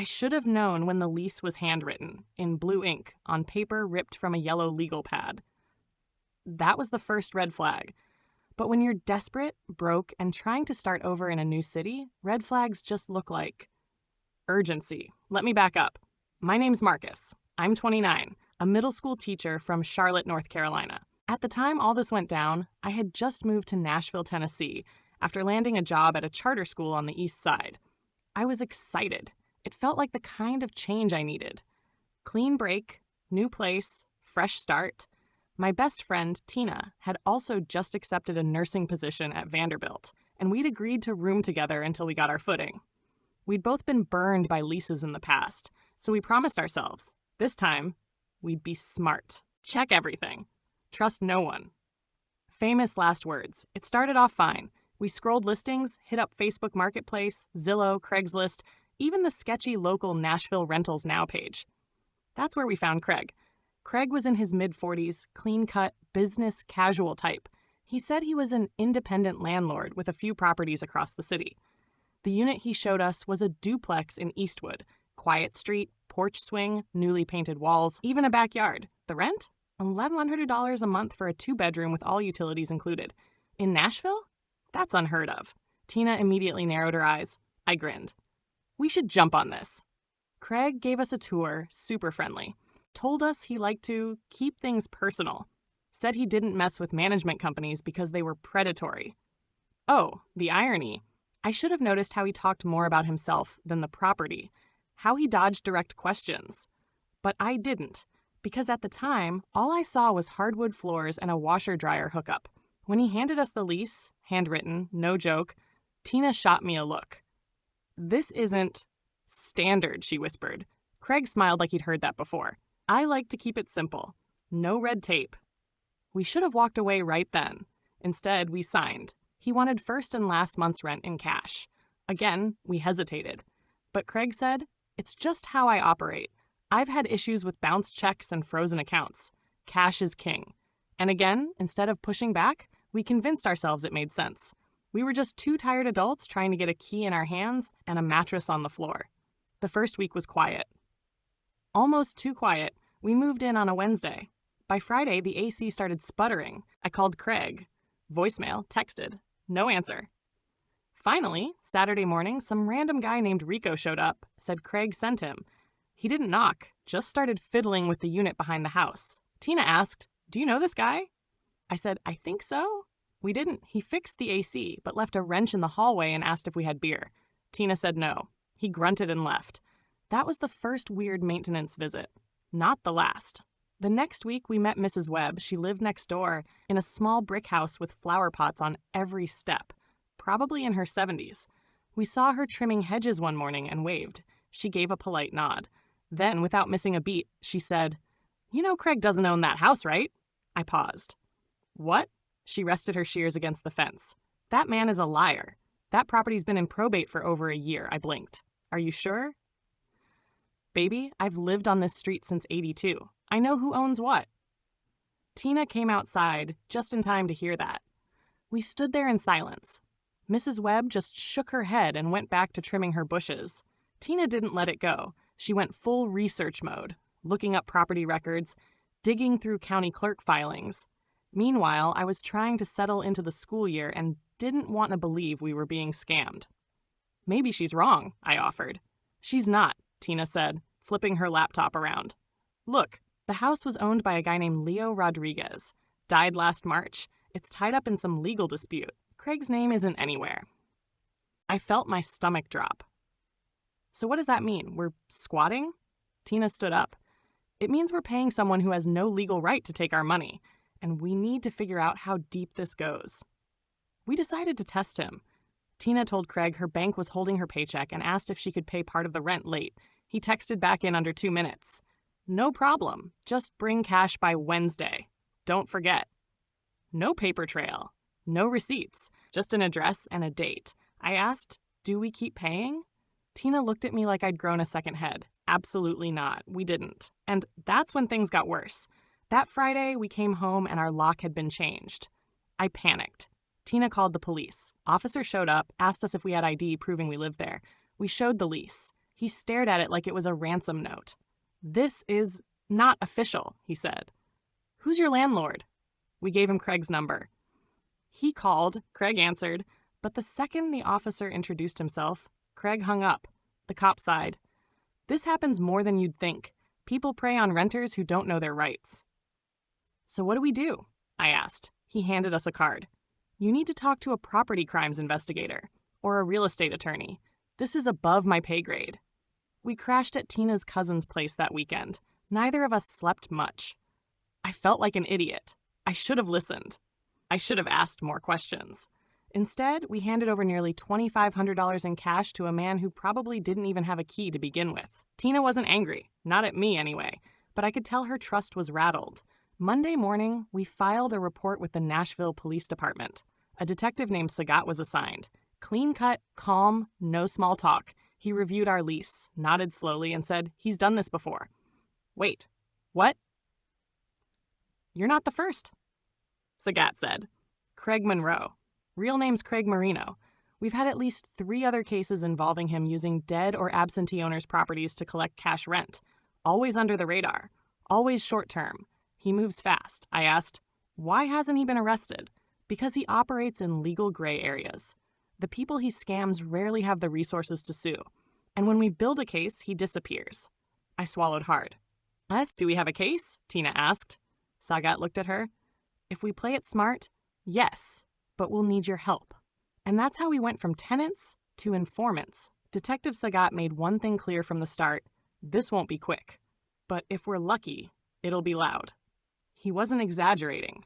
I should have known when the lease was handwritten, in blue ink, on paper ripped from a yellow legal pad. That was the first red flag. But when you're desperate, broke, and trying to start over in a new city, red flags just look like urgency. Let me back up. My name's Marcus. I'm 29, a middle school teacher from Charlotte, North Carolina. At the time all this went down, I had just moved to Nashville, Tennessee, after landing a job at a charter school on the east side. I was excited. It felt like the kind of change I needed. Clean break, new place, fresh start. My best friend, Tina, had also just accepted a nursing position at Vanderbilt, and we'd agreed to room together until we got our footing. We'd both been burned by leases in the past, so we promised ourselves, this time, we'd be smart. Check everything. Trust no one. Famous last words. It started off fine. We scrolled listings, hit up Facebook Marketplace, Zillow, Craigslist, even the sketchy local Nashville Rentals Now page. That's where we found Craig. Craig was in his mid-40s, clean-cut, business casual type. He said he was an independent landlord with a few properties across the city. The unit he showed us was a duplex in Eastwood. Quiet street, porch swing, newly painted walls, even a backyard. The rent? $1,100 a month for a 2-bedroom with all utilities included. In Nashville? That's unheard of. Tina immediately narrowed her eyes. I grinned. We should jump on this. Craig gave us a tour, super friendly. Told us he liked to keep things personal. Said he didn't mess with management companies because they were predatory. Oh, the irony. I should have noticed how he talked more about himself than the property. How he dodged direct questions. But I didn't, because at the time, all I saw was hardwood floors and a washer-dryer hookup. When he handed us the lease, handwritten, no joke, Tina shot me a look. This isn't standard, she whispered. Craig smiled like he'd heard that before. I like to keep it simple. No red tape. We should have walked away right then. Instead, we signed. He wanted first and last month's rent in cash. Again, we hesitated. But Craig said, it's just how I operate. I've had issues with bounced checks and frozen accounts. Cash is king. And again, instead of pushing back, we convinced ourselves it made sense. We were just two tired adults trying to get a key in our hands and a mattress on the floor. The first week was quiet. Almost too quiet. We moved in on a Wednesday. By Friday, the AC started sputtering. I called Craig. Voicemail, texted. No answer. Finally, Saturday morning, some random guy named Rico showed up, said Craig sent him. He didn't knock, just started fiddling with the unit behind the house. Tina asked, do you know this guy? I said, I think so. We didn't. He fixed the AC, but left a wrench in the hallway and asked if we had beer. Tina said no. He grunted and left. That was the first weird maintenance visit. Not the last. The next week, we met Mrs. Webb. She lived next door in a small brick house with flower pots on every step, probably in her 70s. We saw her trimming hedges one morning and waved. She gave a polite nod. Then, without missing a beat, she said, you know Craig doesn't own that house, right? I paused. What? She rested her shears against the fence. That man is a liar. That property's been in probate for over a year. I blinked. Are you sure? Baby, I've lived on this street since '82. I know who owns what. Tina came outside just in time to hear that. We stood there in silence. Mrs. Webb just shook her head and went back to trimming her bushes. Tina didn't let it go. She went full research mode, looking up property records, digging through county clerk filings. Meanwhile, I was trying to settle into the school year and didn't want to believe we were being scammed. Maybe she's wrong, I offered. She's not, Tina said, flipping her laptop around. Look, the house was owned by a guy named Leo Rodriguez. Died last March. It's tied up in some legal dispute. Craig's name isn't anywhere. I felt my stomach drop. So what does that mean? We're squatting? Tina stood up. It means we're paying someone who has no legal right to take our money, and we need to figure out how deep this goes. We decided to test him. Tina told Craig her bank was holding her paycheck and asked if she could pay part of the rent late. He texted back in under 2 minutes. No problem. Just bring cash by Wednesday. Don't forget. No paper trail. No receipts. Just an address and a date. I asked, do we keep paying? Tina looked at me like I'd grown a second head. Absolutely not. We didn't. And that's when things got worse. That Friday, we came home and our lock had been changed. I panicked. Tina called the police. Officer showed up, asked us if we had ID proving we lived there. We showed the lease. He stared at it like it was a ransom note. "This is not official," he said. "Who's your landlord?" We gave him Craig's number. He called, Craig answered, but the second the officer introduced himself, Craig hung up. The cop sighed. "This happens more than you'd think. People prey on renters who don't know their rights." "So what do we do?" I asked. He handed us a card. "You need to talk to a property crimes investigator or a real estate attorney. This is above my pay grade." We crashed at Tina's cousin's place that weekend. Neither of us slept much. I felt like an idiot. I should have listened. I should have asked more questions. Instead, we handed over nearly $2,500 in cash to a man who probably didn't even have a key to begin with. Tina wasn't angry, not at me anyway, but I could tell her trust was rattled. Monday morning, we filed a report with the Nashville Police Department. A detective named Sagat was assigned. Clean-cut, calm, no small talk. He reviewed our lease, nodded slowly, and said, "He's done this before." "Wait, what?" "You're not the first," Sagat said. "Craig Monroe. Real name's Craig Marino. We've had at least 3 other cases involving him using dead or absentee owners' properties to collect cash rent. Always under the radar. Always short-term. He moves fast." I asked, "Why hasn't he been arrested?" "Because he operates in legal gray areas. The people he scams rarely have the resources to sue. And when we build a case, he disappears." I swallowed hard. "What? Do we have a case?" Tina asked. Sagat looked at her. "If we play it smart, yes, but we'll need your help." And that's how we went from tenants to informants. Detective Sagat made one thing clear from the start: this won't be quick. But if we're lucky, it'll be loud. He wasn't exaggerating.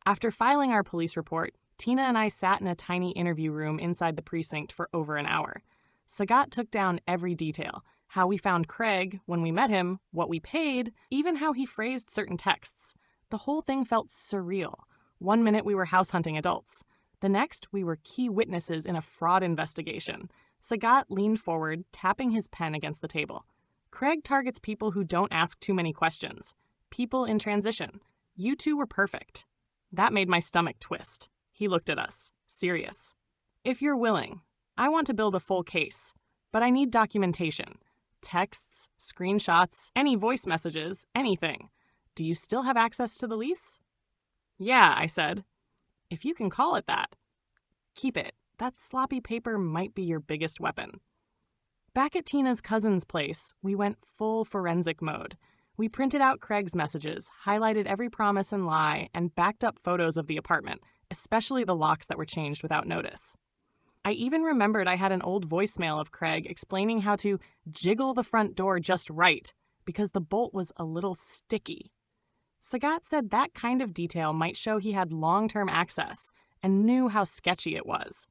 After filing our police report, Tina and I sat in a tiny interview room inside the precinct for over an hour. Sagat took down every detail: how we found Craig, when we met him, what we paid, even how he phrased certain texts. The whole thing felt surreal. One minute we were house hunting adults. The next, we were key witnesses in a fraud investigation. Sagat leaned forward, tapping his pen against the table. "Craig targets people who don't ask too many questions. People in transition. You two were perfect." That made my stomach twist. He looked at us, serious. "If you're willing, I want to build a full case, but I need documentation. Texts, screenshots, any voice messages, anything. Do you still have access to the lease?" "Yeah," I said. "If you can call it that." "Keep it. That sloppy paper might be your biggest weapon." Back at Tina's cousin's place, we went full forensic mode. We printed out Craig's messages, highlighted every promise and lie, and backed up photos of the apartment, especially the locks that were changed without notice. I even remembered I had an old voicemail of Craig explaining how to jiggle the front door just right because the bolt was a little sticky. Sagat said that kind of detail might show he had long-term access and knew how sketchy it was.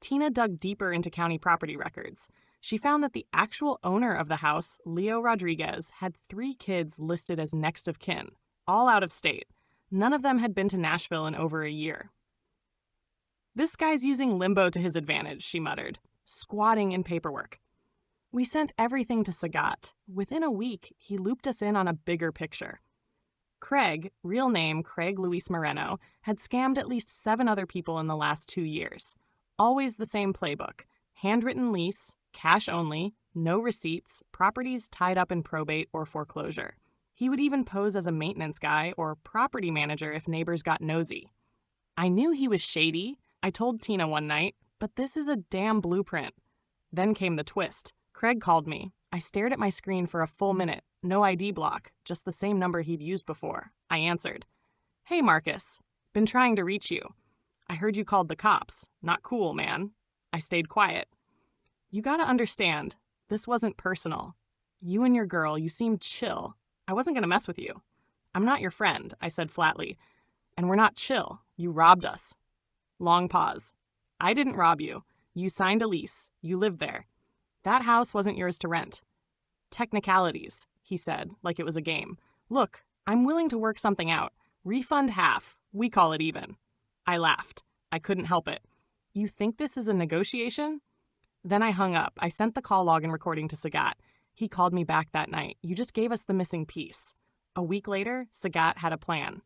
Tina dug deeper into county property records. She found that the actual owner of the house, Leo Rodriguez, had 3 kids listed as next of kin, all out of state. None of them had been to Nashville in over a year. "This guy's using limbo to his advantage," she muttered, squatting in paperwork. We sent everything to Sagat. Within a week, he looped us in on a bigger picture. Craig, real name Craig Luis Moreno, had scammed at least 7 other people in the last 2 years. Always the same playbook: handwritten lease, cash only, no receipts, properties tied up in probate or foreclosure. He would even pose as a maintenance guy or property manager if neighbors got nosy. I knew he was shady, I told Tina one night, but this is a damn blueprint. Then came the twist. Craig called me. I stared at my screen for a full minute. No ID block, just the same number he'd used before. I answered. "Hey, Marcus. Been trying to reach you. I heard you called the cops. Not cool, man." I stayed quiet. "You gotta understand, this wasn't personal. You and your girl, you seemed chill. I wasn't gonna mess with you. I'm not your friend," I said flatly. "And we're not chill. You robbed us." Long pause. "I didn't rob you. You signed a lease. You lived there. That house wasn't yours to rent." "Technicalities," he said, like it was a game. "Look, I'm willing to work something out. Refund half. We call it even." I laughed. I couldn't help it. "You think this is a negotiation?" Then I hung up. I sent the call log and recording to Sagat. He called me back that night. "You just gave us the missing piece." A week later, Sagat had a plan.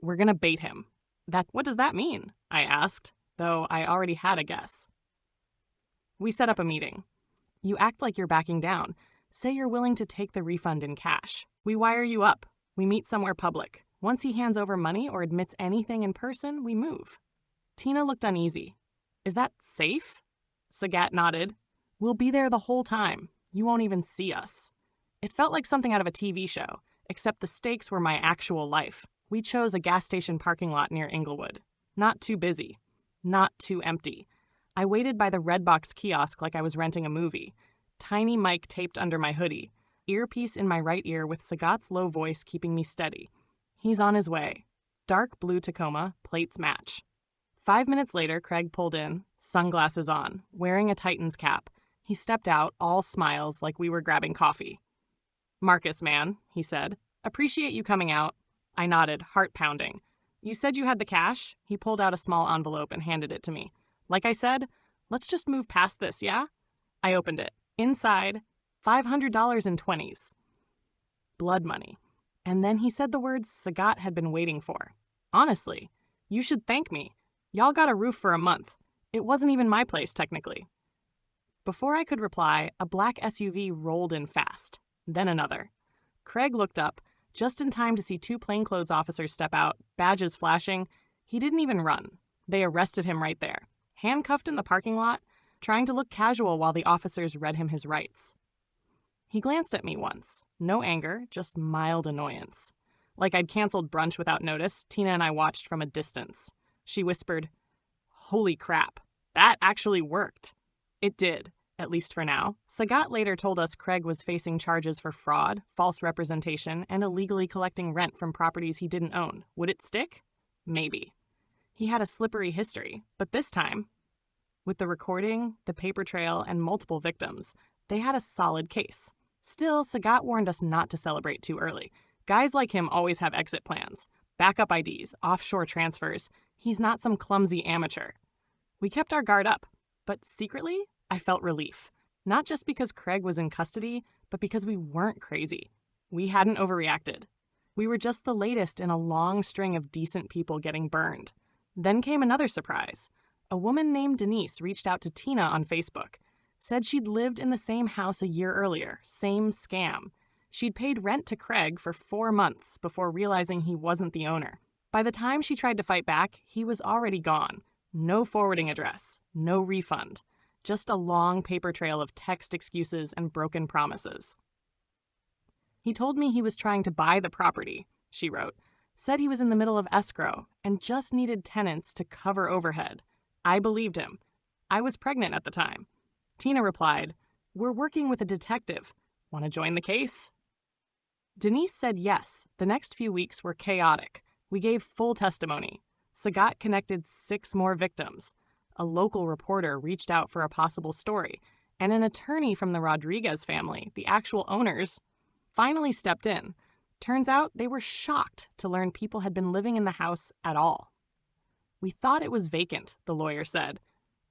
"We're gonna bait him." What does that mean?" I asked, though I already had a guess. We set up a meeting. You act like you're backing down. Say you're willing to take the refund in cash. We wire you up. We meet somewhere public. Once he hands over money or admits anything in person, we move." Tina looked uneasy. "Is that safe?" Sagat nodded. "We'll be there the whole time. You won't even see us." It felt like something out of a TV show, except the stakes were my actual life. We chose a gas station parking lot near Inglewood. Not too busy. Not too empty. I waited by the Redbox kiosk like I was renting a movie. Tiny mic taped under my hoodie. Earpiece in my right ear with Sagat's low voice keeping me steady. He's on his way. Dark blue Tacoma, plates match. 5 minutes later, Craig pulled in, sunglasses on, wearing a Titan's cap. He stepped out, all smiles, like we were grabbing coffee. "Marcus, man," he said. "Appreciate you coming out." I nodded, heart pounding. "You said you had the cash?" He pulled out a small envelope and handed it to me. "Like I said, let's just move past this, yeah?" I opened it. Inside, $500 in 20s. Blood money. And then he said the words Sagat had been waiting for. "Honestly, you should thank me. Y'all got a roof for a month. It wasn't even my place, technically." Before I could reply, a black SUV rolled in fast. Then another. Craig looked up, just in time to see 2 plainclothes officers step out, badges flashing. He didn't even run. They arrested him right there, handcuffed in the parking lot, trying to look casual while the officers read him his rights. He glanced at me once. No anger, just mild annoyance. Like I'd canceled brunch without notice, Tina and I watched from a distance. She whispered, "Holy crap, that actually worked." It did, at least for now. Sagat later told us Craig was facing charges for fraud, false representation, and illegally collecting rent from properties he didn't own. Would it stick? Maybe. He had a slippery history, but this time, with the recording, the paper trail, and multiple victims, they had a solid case. Still, Sagat warned us not to celebrate too early. Guys like him always have exit plans. Backup IDs, offshore transfers. He's not some clumsy amateur. We kept our guard up, but secretly, I felt relief. Not just because Craig was in custody, but because we weren't crazy. We hadn't overreacted. We were just the latest in a long string of decent people getting burned. Then came another surprise. A woman named Denise reached out to Tina on Facebook. Said she'd lived in the same house a year earlier, same scam. She'd paid rent to Craig for 4 months before realizing he wasn't the owner. By the time she tried to fight back, he was already gone. No forwarding address, no refund. Just a long paper trail of text excuses and broken promises. "He told me he was trying to buy the property," she wrote. "Said he was in the middle of escrow and just needed tenants to cover overhead. I believed him. I was pregnant at the time." Tina replied, "We're working with a detective. Want to join the case?" Denise said yes. The next few weeks were chaotic. We gave full testimony. Sagat connected 6 more victims. A local reporter reached out for a possible story, and an attorney from the Rodriguez family, the actual owners, finally stepped in. Turns out they were shocked to learn people had been living in the house at all. "We thought it was vacant," the lawyer said.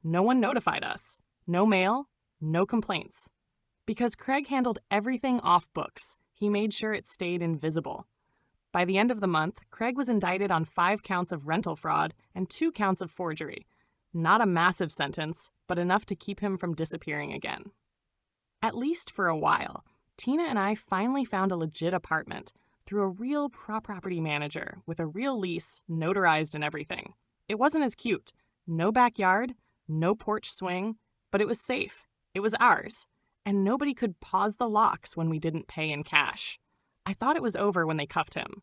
"No one notified us. No mail, no complaints. Because Craig handled everything off books, he made sure it stayed invisible." By the end of the month, Craig was indicted on 5 counts of rental fraud and 2 counts of forgery. Not a massive sentence, but enough to keep him from disappearing again. At least for a while, Tina and I finally found a legit apartment through a real property manager with a real lease, notarized and everything. It wasn't as cute. No backyard, no porch swing, but it was safe. It was ours. And nobody could pause the locks when we didn't pay in cash. I thought it was over when they cuffed him.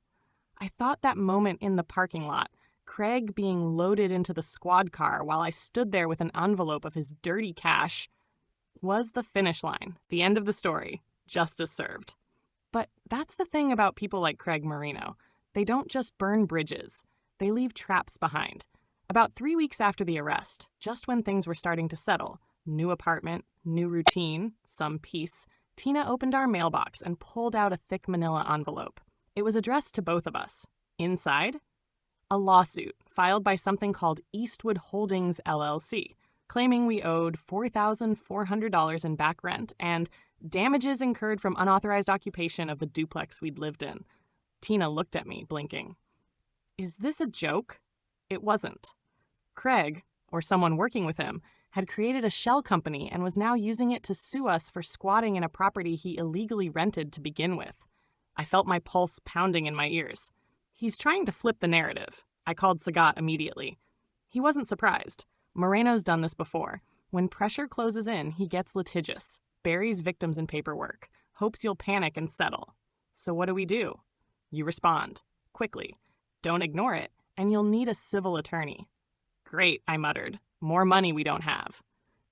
I thought that moment in the parking lot, Craig being loaded into the squad car while I stood there with an envelope of his dirty cash, was the finish line, the end of the story, justice served. But that's the thing about people like Craig Marino. They don't just burn bridges. They leave traps behind. About 3 weeks after the arrest, just when things were starting to settle, new apartment, new routine, some peace, Tina opened our mailbox and pulled out a thick manila envelope. It was addressed to both of us. Inside, a lawsuit filed by something called Eastwood Holdings, LLC, claiming we owed $4,400 in back rent and damages incurred from unauthorized occupation of the duplex we'd lived in. Tina looked at me, blinking. Is this a joke? It wasn't. Craig, or someone working with him, had created a shell company and was now using it to sue us for squatting in a property he illegally rented to begin with. I felt my pulse pounding in my ears. He's trying to flip the narrative. I called Sagat immediately. He wasn't surprised. Moreno's done this before. When pressure closes in, he gets litigious, buries victims in paperwork, hopes you'll panic and settle. So what do? You respond, quickly. Don't ignore it, and you'll need a civil attorney. Great, I muttered. More money we don't have.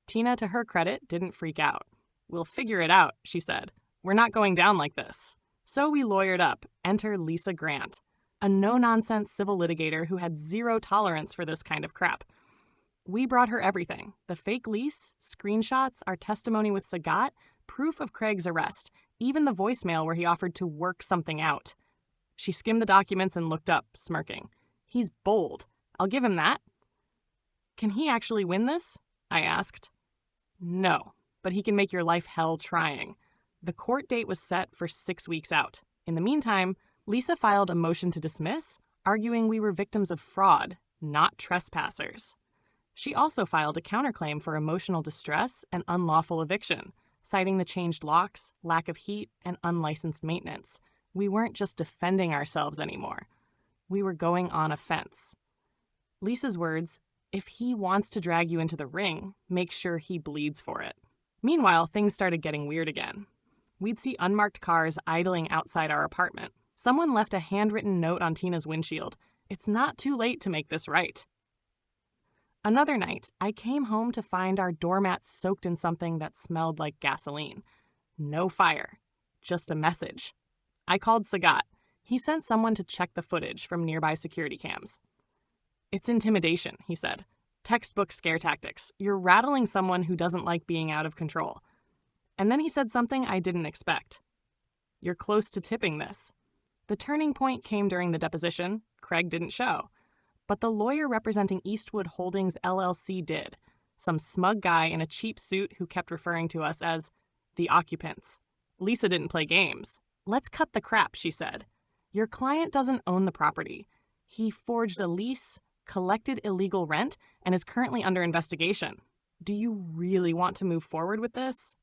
Tina, to her credit, didn't freak out. We'll figure it out, she said. We're not going down like this. So we lawyered up. Enter Lisa Grant, a no-nonsense civil litigator who had zero tolerance for this kind of crap. We brought her everything. The fake lease, screenshots, our testimony with Sagat, proof of Craig's arrest, even the voicemail where he offered to work something out. She skimmed the documents and looked up, smirking. He's bold. I'll give him that. Can he actually win this? I asked. No, but he can make your life hell trying. The court date was set for 6 weeks out. In the meantime, Lisa filed a motion to dismiss, arguing we were victims of fraud, not trespassers. She also filed a counterclaim for emotional distress and unlawful eviction, citing the changed locks, lack of heat, and unlicensed maintenance. We weren't just defending ourselves anymore. We were going on a fence. Lisa's words, if he wants to drag you into the ring, make sure he bleeds for it. Meanwhile, things started getting weird again. We'd see unmarked cars idling outside our apartment. Someone left a handwritten note on Tina's windshield. It's not too late to make this right. Another night, I came home to find our doormat soaked in something that smelled like gasoline. No fire, just a message. I called Sagat. He sent someone to check the footage from nearby security cams. It's intimidation, he said. Textbook scare tactics. You're rattling someone who doesn't like being out of control. And then he said something I didn't expect. You're close to tipping this. The turning point came during the deposition. Craig didn't show. But the lawyer representing Eastwood Holdings LLC did. Some smug guy in a cheap suit who kept referring to us as the occupants. Lisa didn't play games. Let's cut the crap, she said. Your client doesn't own the property. He forged a lease, collected illegal rent, and is currently under investigation. Do you really want to move forward with this?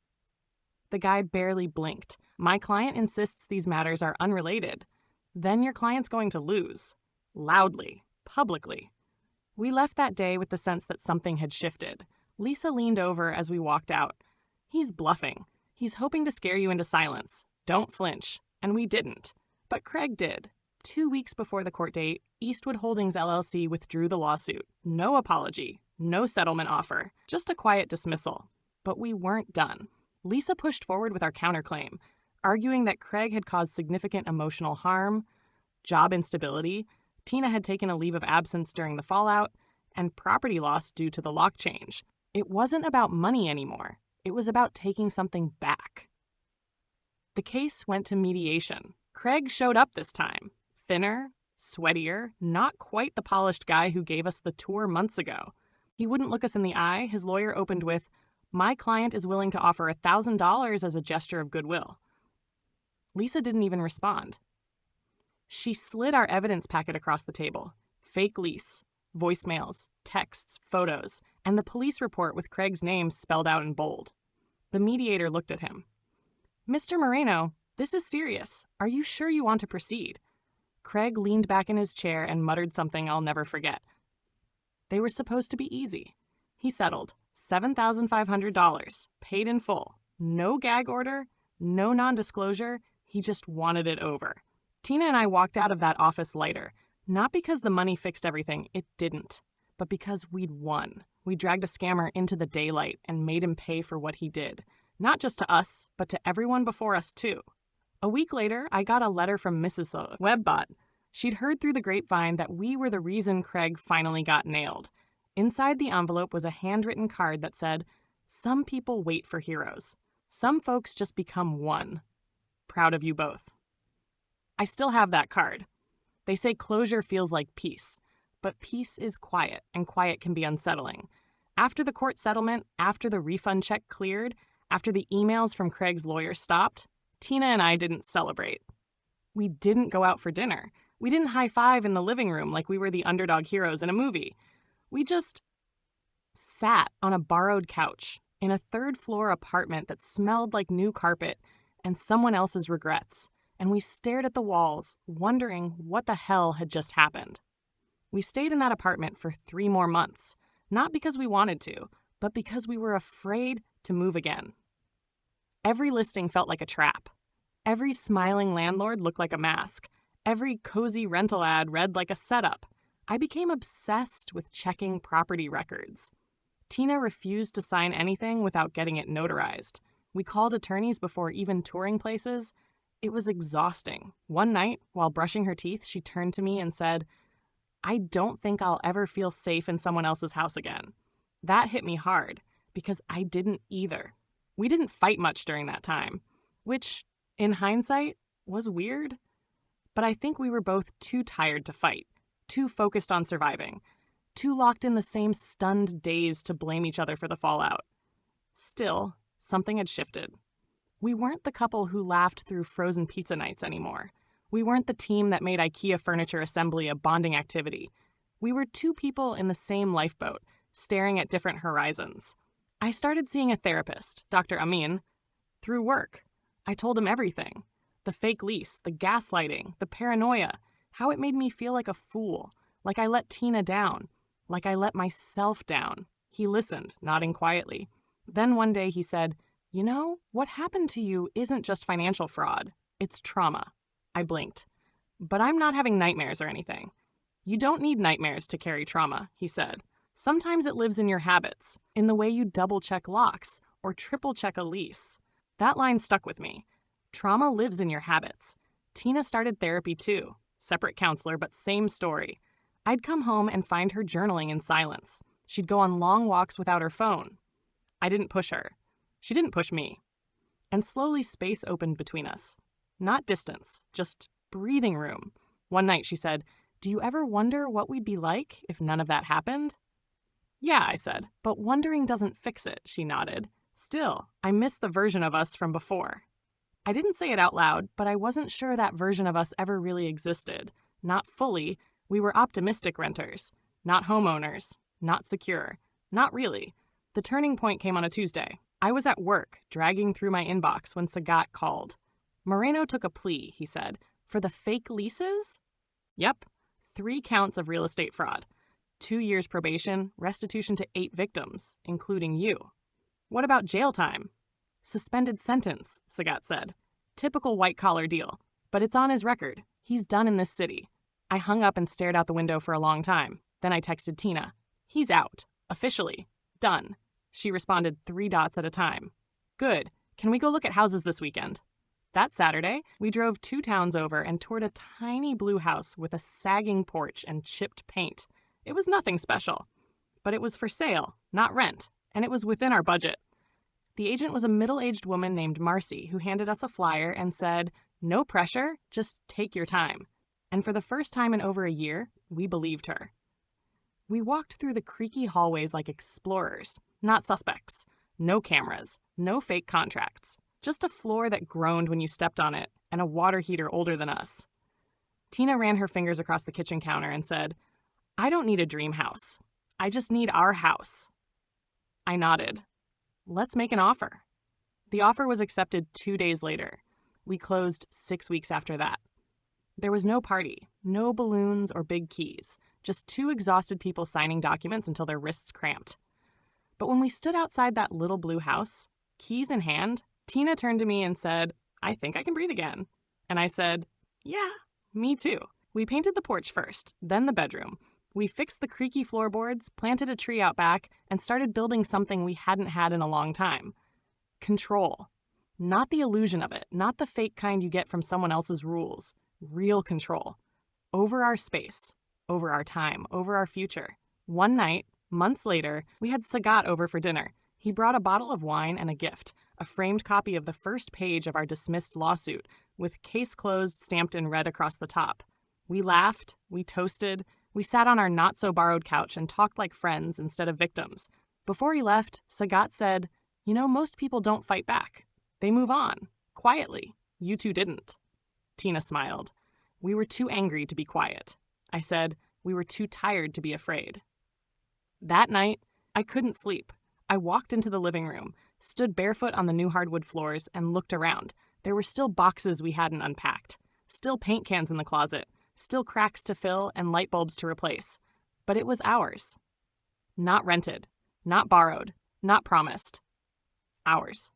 The guy barely blinked. My client insists these matters are unrelated. Then your client's going to lose. Loudly. Publicly. We left that day with the sense that something had shifted. Lisa leaned over as we walked out. He's bluffing. He's hoping to scare you into silence. Don't flinch. And we didn't. But Craig did. 2 weeks before the court date, Eastwood Holdings LLC withdrew the lawsuit. No apology. No settlement offer. Just a quiet dismissal. But we weren't done. Lisa pushed forward with our counterclaim, arguing that Craig had caused significant emotional harm, job instability, Tina had taken a leave of absence during the fallout, and property loss due to the lock change. It wasn't about money anymore. It was about taking something back. The case went to mediation. Craig showed up this time. Thinner, sweatier, not quite the polished guy who gave us the tour months ago. He wouldn't look us in the eye. His lawyer opened with, "My client is willing to offer $1,000 as a gesture of goodwill." Lisa didn't even respond. She slid our evidence packet across the table. Fake lease, voicemails, texts, photos, and the police report with Craig's name spelled out in bold. The mediator looked at him. "Mr. Moreno, this is serious. Are you sure you want to proceed?" Craig leaned back in his chair and muttered something I'll never forget. They were supposed to be easy. He settled. $7,500, paid in full. No gag order, no non-disclosure. He just wanted it over. Tina and I walked out of that office lighter, not because the money fixed everything, it didn't, but because we'd won. We dragged a scammer into the daylight and made him pay for what he did, not just to us, but to everyone before us too. A week later, I got a letter from Mrs. Webbot. She'd heard through the grapevine that we were the reason Craig finally got nailed. Inside the envelope was a handwritten card that said, "Some people wait for heroes. Some folks just become one. Proud of you both." I still have that card. They say closure feels like peace, but peace is quiet, and quiet can be unsettling. After the court settlement, after the refund check cleared, after the emails from Craig's lawyer stopped, Tina and I didn't celebrate. We didn't go out for dinner. We didn't high-five in the living room like we were the underdog heroes in a movie. We just sat on a borrowed couch in a third-floor apartment that smelled like new carpet and someone else's regrets, and we stared at the walls, wondering what the hell had just happened. We stayed in that apartment for 3 more months, not because we wanted to, but because we were afraid to move again. Every listing felt like a trap. Every smiling landlord looked like a mask. Every cozy rental ad read like a setup. I became obsessed with checking property records. Tina refused to sign anything without getting it notarized. We called attorneys before even touring places. It was exhausting. One night, while brushing her teeth, she turned to me and said, "I don't think I'll ever feel safe in someone else's house again." That hit me hard, because I didn't either. We didn't fight much during that time, which, in hindsight, was weird. But I think we were both too tired to fight, too focused on surviving, too locked in the same stunned daze to blame each other for the fallout. Still, something had shifted. We weren't the couple who laughed through frozen pizza nights anymore. We weren't the team that made IKEA furniture assembly a bonding activity. We were 2 people in the same lifeboat, staring at different horizons. I started seeing a therapist, Dr. Amin, through work. I told him everything. The fake lease, the gaslighting, the paranoia, how it made me feel like a fool, like I let Tina down, like I let myself down. He listened, nodding quietly. Then one day he said, "You know, what happened to you isn't just financial fraud. It's trauma." I blinked. "But I'm not having nightmares or anything." "You don't need nightmares to carry trauma," he said. "Sometimes it lives in your habits, in the way you double-check locks or triple-check a lease." That line stuck with me. Trauma lives in your habits. Tina started therapy too. Separate counselor, but same story. I'd come home and find her journaling in silence. She'd go on long walks without her phone. I didn't push her. She didn't push me. And slowly space opened between us. Not distance, just breathing room. One night she said, "Do you ever wonder what we'd be like if none of that happened?" "Yeah," I said, "but wondering doesn't fix it," she nodded. Still, I missed the version of us from before. I didn't say it out loud, but I wasn't sure that version of us ever really existed. Not fully. We were optimistic renters. Not homeowners. Not secure. Not really. The turning point came on a Tuesday. I was at work, dragging through my inbox when Sagat called. "Moreno took a plea," he said. "For the fake leases?" "Yep. 3 counts of real estate fraud. 2 years probation, restitution to 8 victims, including you." "What about jail time?" "Suspended sentence," Sagat said. "Typical white-collar deal. But it's on his record. He's done in this city." I hung up and stared out the window for a long time. Then I texted Tina. "He's out. Officially. Done." She responded 3 dots at a time. "Good. Can we go look at houses this weekend?" That Saturday, we drove 2 towns over and toured a tiny blue house with a sagging porch and chipped paint. It was nothing special. But it was for sale, not rent, and it was within our budget. The agent was a middle-aged woman named Marcy who handed us a flyer and said, "No pressure, just take your time." And for the first time in over a year, we believed her. We walked through the creaky hallways like explorers, not suspects. No cameras, no fake contracts. Just a floor that groaned when you stepped on it, and a water heater older than us. Tina ran her fingers across the kitchen counter and said, "I don't need a dream house. I just need our house." I nodded. "Let's make an offer." The offer was accepted 2 days later. We closed 6 weeks after that. There was no party, no balloons or big keys, just 2 exhausted people signing documents until their wrists cramped. But when we stood outside that little blue house, keys in hand, Tina turned to me and said, "I think I can breathe again." And I said, "Yeah, me too." We painted the porch first, then the bedroom. We fixed the creaky floorboards, planted a tree out back, and started building something we hadn't had in a long time. Control. Not the illusion of it, not the fake kind you get from someone else's rules. Real control. Over our space, over our time, over our future. One night, months later, we had Sagat over for dinner. He brought a bottle of wine and a gift, a framed copy of the first page of our dismissed lawsuit, with "case closed" stamped in red across the top. We laughed, we toasted, we sat on our not-so-borrowed couch and talked like friends instead of victims. Before he left, Sagat said, "You know, most people don't fight back. They move on, quietly. You 2 didn't." Tina smiled. "We were too angry to be quiet." I said, "We were too tired to be afraid." That night, I couldn't sleep. I walked into the living room, stood barefoot on the new hardwood floors, and looked around. There were still boxes we hadn't unpacked, still paint cans in the closet, still cracks to fill and light bulbs to replace. But it was ours. Not rented, not borrowed, not promised. Ours.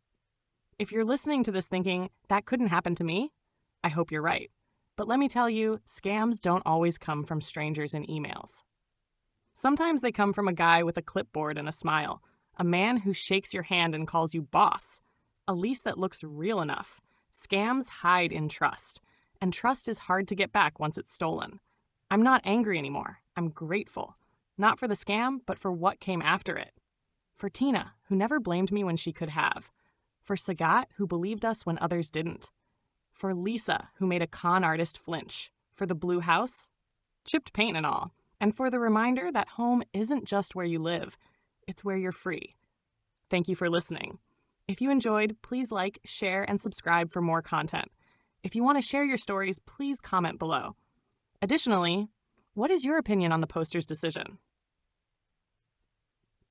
If you're listening to this thinking, that couldn't happen to me, I hope you're right. But let me tell you, scams don't always come from strangers in emails. Sometimes they come from a guy with a clipboard and a smile, a man who shakes your hand and calls you boss, a lease that looks real enough. Scams hide in trust, and trust is hard to get back once it's stolen. I'm not angry anymore. I'm grateful. Not for the scam, but for what came after it. For Tina, who never blamed me when she could have. For Sagat, who believed us when others didn't. For Lisa, who made a con artist flinch. For the blue house, chipped paint and all. And for the reminder that home isn't just where you live, it's where you're free. Thank you for listening. If you enjoyed, please like, share, and subscribe for more content. If you want to share your stories, please comment below. Additionally, what is your opinion on the poster's decision?